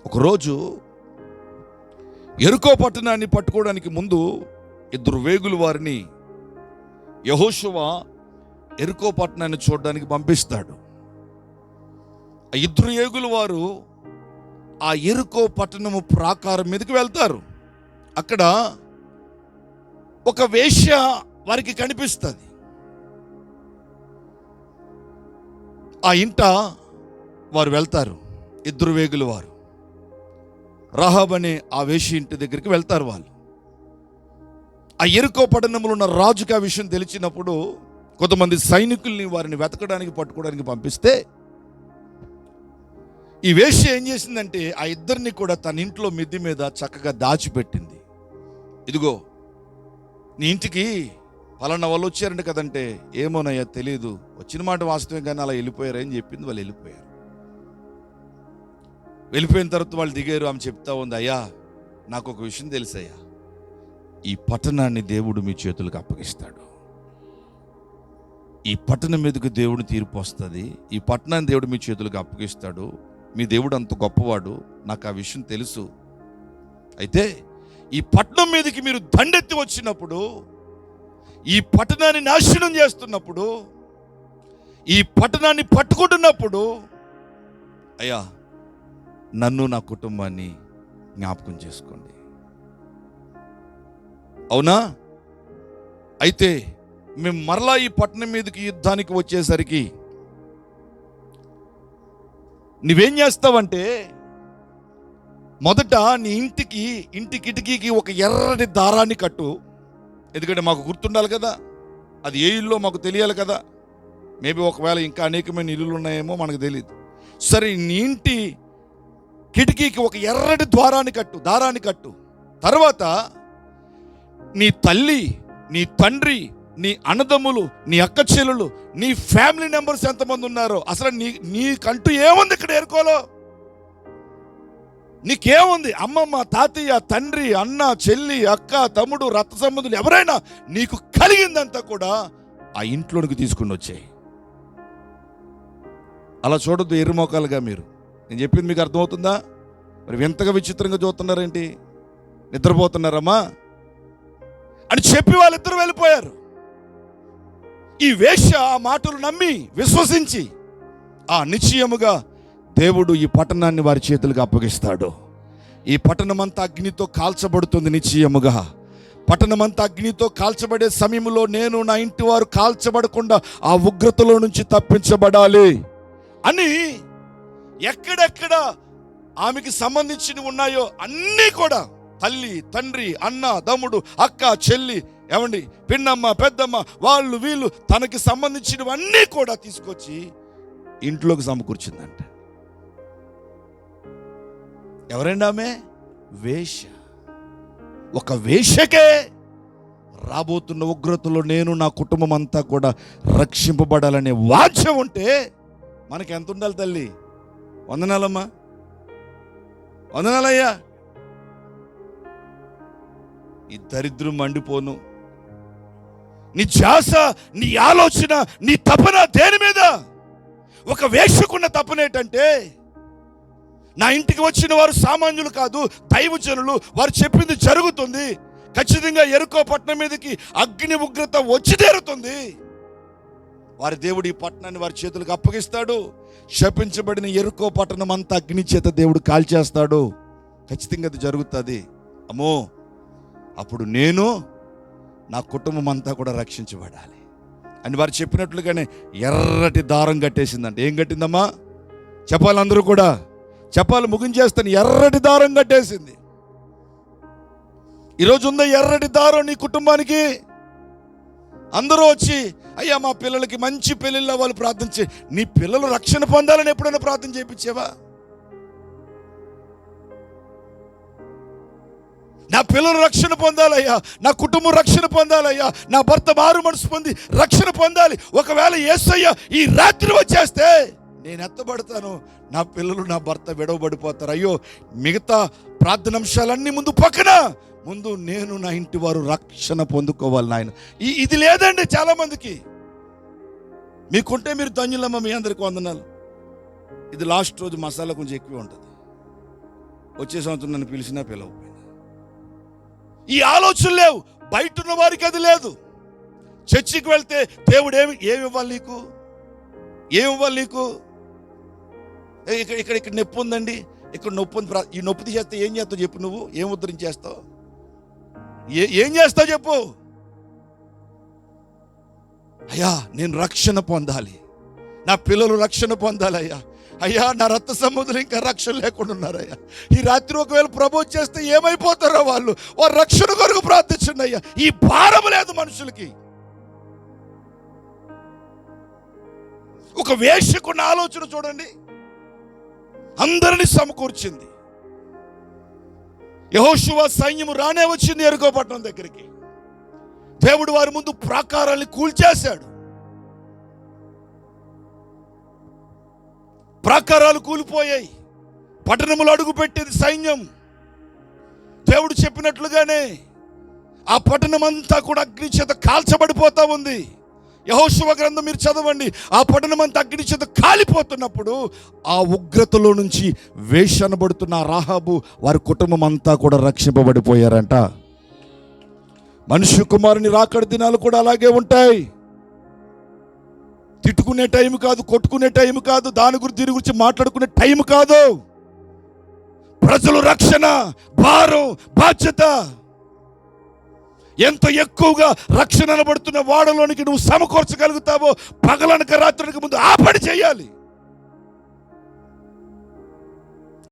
ఒకరోజు యెరికో పట్టణాన్ని పట్టుకోవడానికి ముందు ఇద్దరు వేగులు వారిని యెహోషువ యెరికో పట్టణాన్ని చూడడానికి పంపిస్తాడు. ఆ ఇద్దరు వేగులు వారు ఆ యెరికో పట్టణము ప్రాకారం మీదకి వెళ్తారు. అక్కడ ఒక వేశ్య వారికి కనిపిస్తుంది. ఆ ఇంట వారు వెళ్తారు. ఇద్దరు వేగులు వారు రాహాబ్ అనే ఆ వేశ్య ఇంటి దగ్గరికి వెళ్తారు. వాళ్ళు ఆ యెరికో పట్టణంలో ఉన్న రాజుకి ఆ విషయం తెలిసినప్పుడు కొంతమంది సైనికుల్ని వారిని వెతకడానికి పట్టుకోవడానికి పంపిస్తే ఈ వేశ్య ఏం చేసిందంటే ఆ ఇద్దరిని కూడా తన ఇంట్లో మిద్ది మీద చక్కగా దాచిపెట్టింది. ఇదిగో నీ ఇంటికి పలానా వాళ్ళు వచ్చారంట కదంటే, ఏమోనయ్యా తెలియదు, వచ్చిన మాట వాస్తవం కానీ అలా వెళ్ళిపోయారని చెప్పింది. వాళ్ళు వెళ్ళిపోయారు. వెళ్ళిపోయిన తర్వాత వాళ్ళు దిగారు. ఆమె చెప్తా ఉంది, అయ్యా నాకు ఒక విషయం తెలుసయ్యా, ఈ పట్టణాన్ని దేవుడు మీ చేతులకు అప్పగిస్తాడు. ఈ పట్టణం మీదకి దేవుడు తీర్పు వస్తుంది. ఈ పట్టణాన్ని దేవుడు మీ చేతులకు అప్పగిస్తాడు. మీ దేవుడు అంత గొప్పవాడు, నాకు ఆ విషయం తెలుసు. అయితే ఈ పట్టణం మీదకి మీరు దండెత్తి వచ్చినప్పుడు, ఈ పట్టణాన్ని నాశనం చేస్తున్నప్పుడు, ఈ పట్టణాన్ని పట్టుకుంటున్నప్పుడు, అయ్యా నన్ను నా కుటుంబాన్ని జ్ఞాపకం చేసుకోండి. అవునా? అయితే మేము మరలా ఈ పట్టణం మీదకి యుద్ధానికి వచ్చేసరికి నువ్వేం చేస్తావంటే, మొదట నీ ఇంటి కిటికీకి ఒక ఎర్రటి దారాన్ని కట్టు. ఎందుకంటే మాకు గుర్తుండాలి కదా, అది ఏ ఇల్లు మాకు తెలియాలి కదా. మేబీ ఒకవేళ ఇంకా అనేకమైన ఇల్లులు ఉన్నాయేమో మనకు తెలియదు. సరే, నీ ఇంటి కిటికీకి ఒక ఎర్రటి దారాన్ని కట్టు. తర్వాత నీ తల్లి, నీ తండ్రి, నీ అన్నదమ్ములు, నీ అక్క చెల్లెలు, నీ ఫ్యామిలీ మెంబర్స్ ఎంతమంది ఉన్నారో, అసలు నీకంటూ ఏముంది ఇక్కడ ఎరుకోలో? నీకేముంది? అమ్మమ్మ, తాతయ్య, తండ్రి, అన్న, చెల్లి, అక్క, తమ్ముడు, రక్త సంబంధులు ఎవరైనా నీకు కలిగిందంతా కూడా ఆ ఇంట్లోనికి తీసుకుని వచ్చాయి. అలా చూడొద్దు ఎర్రమోకాలుగా. మీరు నేను చెప్పింది మీకు అర్థమవుతుందా? మరి వింతగా విచిత్రంగా చూస్తున్నారేంటి? నిద్రపోతున్నారమ్మా అని చెప్పి వాళ్ళిద్దరూ వెళ్ళిపోయారు. ఈ వేశ్య ఆ మాటలు నమ్మి విశ్వసించి నిశ్చయముగా దేవుడు ఈ పట్టణాన్ని వారి చేతులకు అప్పగిస్తాడు. ఈ పట్టణమంతా అగ్నితో కాల్చబడుతుంది. నిశ్చయముగా పట్టణమంతా అగ్నితో కాల్చబడే సమయంలో నేను నా ఇంటి వారు కాల్చబడకుండా ఆ ఉగ్రతలో నుంచి తప్పించబడాలి అని ఎక్కడెక్కడ ఆమెకి సంబంధించినవి ఉన్నాయో అన్నీ కూడా, తల్లి, తండ్రి, అన్న, తమ్ముడు, అక్క, చెల్లి, ఏమండి, పిన్నమ్మ, పెద్దమ్మ, వాళ్ళు వీళ్ళు తనకి సంబంధించినవన్నీ కూడా తీసుకొచ్చి ఇంట్లోకి సమకూర్చిందంట. ఎవరండి ఆమె? వేశ్య. ఒక వేశ్యకే రాబోతున్న ఉగ్రతలో నేను నా కుటుంబం అంతా కూడా రక్షింపబడాలనే వాంఛ ఉంటే మనకి ఎంత ఉండాలి తల్లి? వందనాలమ్మా, వందనాలయ్యా. ఈ దరిద్రం మండిపోను. నీ ధ్యాస, నీ ఆలోచన, నీ తపన దేని మీద? ఒక వేశ్యకున్న తపన ఏంటంటే, నా ఇంటికి వచ్చిన వారు సామాన్యులు కాదు, దైవజనులు, వారు చెప్పింది జరుగుతుంది, ఖచ్చితంగా యెరికో పట్టణం మీదకి అగ్ని ఉగ్రత వచ్చి తీరుతుంది, వారి దేవుడు ఈ పట్టణాన్ని వారి చేతులకు అప్పగిస్తాడు, శపించబడిన యెరికో పట్టణం అంతా అగ్ని చేత దేవుడు కాల్చేస్తాడు, ఖచ్చితంగా అది జరుగుతుంది. అమ్మో, అప్పుడు నేను నా కుటుంబం అంతా కూడా రక్షించబడాలి అని వారు చెప్పినట్లుగానే ఎర్రటి దారం కట్టేసిందంట. ఏం కట్టిందమ్మా? చెప్పాలి, అందరూ కూడా చెప్పాలి, ముగించేస్తాను. ఎర్రటి దారం కట్టేసింది. ఈరోజు ఉందా ఎర్రటి దారం నీ కుటుంబానికి? అందరూ వచ్చి, అయ్యా మా పిల్లలకి మంచి పెళ్ళిళ్ళు అవ్వాలి ప్రార్థన చేయి. నీ పిల్లలు రక్షణ పొందాలని ఎప్పుడైనా ప్రార్థన చేయించావా? నా పిల్లలు రక్షణ పొందాలయ్యా, నా కుటుంబం రక్షణ పొందాలయ్యా, నా భర్త మారు మనసు పొంది రక్షణ పొందాలి. ఒకవేళ యేసయ్య ఈ రాత్రి వచ్చేస్తే నేను ఎత్తబడతాను, నా పిల్లలు, నా భర్త విడవబడిపోతారు. అయ్యో, మిగతా ప్రార్థనాంశాలన్నీ ముందు పక్కన, ముందు నేను నా ఇంటి వారు రక్షణ పొందుకోవాలి నాయన. ఇది లేదండి చాలా మందికి. మీకుంటే మీరు ధన్యులమ్మ, మీ అందరికి వందనాలు. ఇది లాస్ట్ రోజు మసాలా కొంచెం ఎక్కువ ఉంటుంది. వచ్చే సంవత్సరం నన్ను పిలిచినా పిలవకపోయినా. ఈ ఆలోచన లేవు. బయట ఉన్న వారికి అది లేదు. చర్చికి వెళ్తే దేవుడు ఏమి ఇవ్వాలి నీకు? ఏమి ఇవ్వాలి నీకు? ఇక్కడ నొప్పి ఉందండి, ఇక్కడ నొప్పి ఉంది, ఈ నొప్పి తీసేస్తే ఏం చేస్తావు చెప్పు? నువ్వు ఏం ఉద్ధరించేస్తావు? ఏం చేస్తావు చెప్పు? అయ్యా నేను రక్షణ పొందాలి, నా పిల్లలు రక్షణ పొందాలి అయ్యా. అయ్యా నా రక్త సంబంధులు ఇంకా రక్షణ లేకుండా ఉన్నారయ్యా. ఈ రాత్రి ఒకవేళ ప్రపోజ్ చేస్తే ఏమైపోతారో వాళ్ళు రక్షణ కొరకు ప్రార్థించండి అయ్యా. ఈ భారం లేదు మనుషులకి. ఒక వేశ్యకున్న ఆలోచన చూడండి, అందరినీ సమకూర్చింది. యెహోషువ సైన్యము రానే వచ్చింది యెరికో పట్టణం దగ్గరికి. దేవుడు వారి ముందు ప్రాకారాన్ని కూల్చేశాడు. ప్రాకారాలు కూలిపోయాయి. పట్టణములు అడుగుపెట్టింది సైన్యం. దేవుడు చెప్పినట్లుగానే ఆ పట్టణం అంతా కూడా అగ్ని చేత కాల్చబడిపోతా ఉంది. యెహోషువ గ్రంథం మీరు చదవండి. ఆ పట్టణం అంతా అగ్ని చేత కాలిపోతున్నప్పుడు ఆ ఉగ్రతలో నుంచి వేషనబడుతున్న రాహాబు వారి కుటుంబం అంతా కూడా రక్షింపబడిపోయారంట. మనుష్య కుమారుని రాకడ దినాలు కూడా అలాగే ఉంటాయి. తిట్టుకునే టైం కాదు, కొట్టుకునే టైం కాదు, దీని గురించి మాట్లాడుకునే టైం కాదు. ప్రజలు రక్షణ, భారం, బాధ్యత. ఎంత ఎక్కువగా రక్షణ అనబడుతున్న వాడలోనికి నువ్వు సమకూర్చగలుగుతావో పగలనక రాత్రికి ముందు ఆ పని చేయాలి.